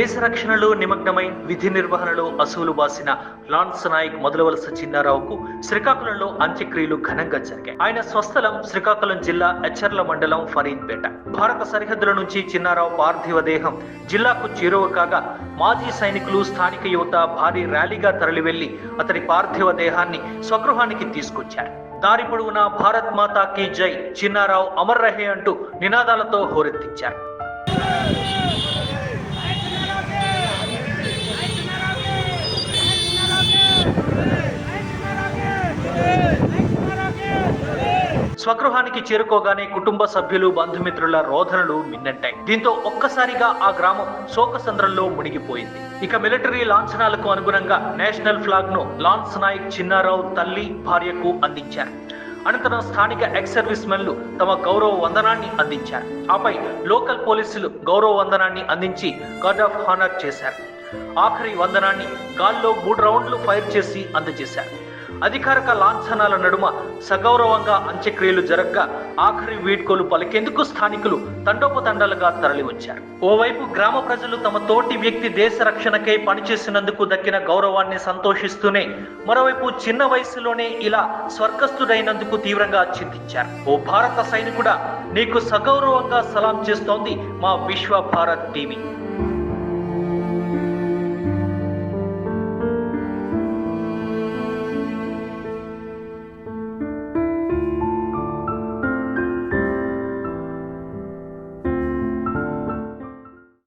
దేశ రక్షణలో నిమగ్నమై విధి నిర్వహణలో అసూలు బాసిన లాన్స్ నాయక్ మొదలవలస చిన్నారావుకు శ్రీకాకుళంలో అంత్యక్రియలు ఘనంగా జరిగాయి. ఆయన స్వస్థలం శ్రీకాకుళం జిల్లా ఎచ్చర్ల మండలం ఫరీద్పేట. భారత సరిహద్దుల నుంచి చిన్నారావు పార్థివ దేహం జిల్లాకు చేరువ కాగా మాజీ సైనికులు, స్థానిక యువత భారీ ర్యాలీగా తరలివెళ్లి అతని పార్థివ దేహాన్ని స్వగృహానికి తీసుకొచ్చారు. దారి పొడవునా భారత్ మాతా కీ జై, చిన్నారావు అమర్ రహే అంటూ నినాదాలతో హోరెత్తించారు. స్వగృహానికి చేరుకోగానే కుటుంబ సభ్యులు, బంధుమిత్రుల రోదనలు మిన్నంటాయి. దీంతో ఒక్కసారిగా ఆ గ్రామం శోకసంద్రంలో మునిగిపోయింది. ఇక మిలిటరీ లాంఛనాలకు అనుగుణంగా నేషనల్ ఫ్లాగ్ ను లాన్స్ నాయక్ చిన్నారావు తల్లి, భార్యకు అందించారు. అనంతరం స్థానిక ఎక్స్ సర్వీస్ మెన్లు తమ గౌరవ వందనాన్ని అందించారు. ఆపై లోకల్ పోలీసులు గౌరవ వందనాన్ని అందించి గార్డ్ ఆఫ్ హానర్ చేశారు. ఆఖరి వందనాన్ని గాల్లో 3 రౌండ్లు ఫైర్ చేసి అందజేశారు. అధికారిక లాంఛనాల నడుమ సగౌరవంగా అంత్యక్రియలు జరగ్గా ఆఖరి వీడ్కోలు పలికేందుకు స్థానికులు తండోపతండాలుగా తరలివచ్చారు. ఓవైపు గ్రామ ప్రజలు తమ తోటి వ్యక్తి దేశ రక్షణకై పనిచేసినందుకు దక్కిన గౌరవాన్ని సంతోషిస్తూనే మరోవైపు చిన్న వయసులోనే ఇలా స్వర్గస్థుడైనందుకు తీవ్రంగా చింతించారు. ఓ భారత సైనికుడా, నీకు సగౌరవంగా సలాం చేస్తోంది మా విశ్వ భారత్ టీవీ.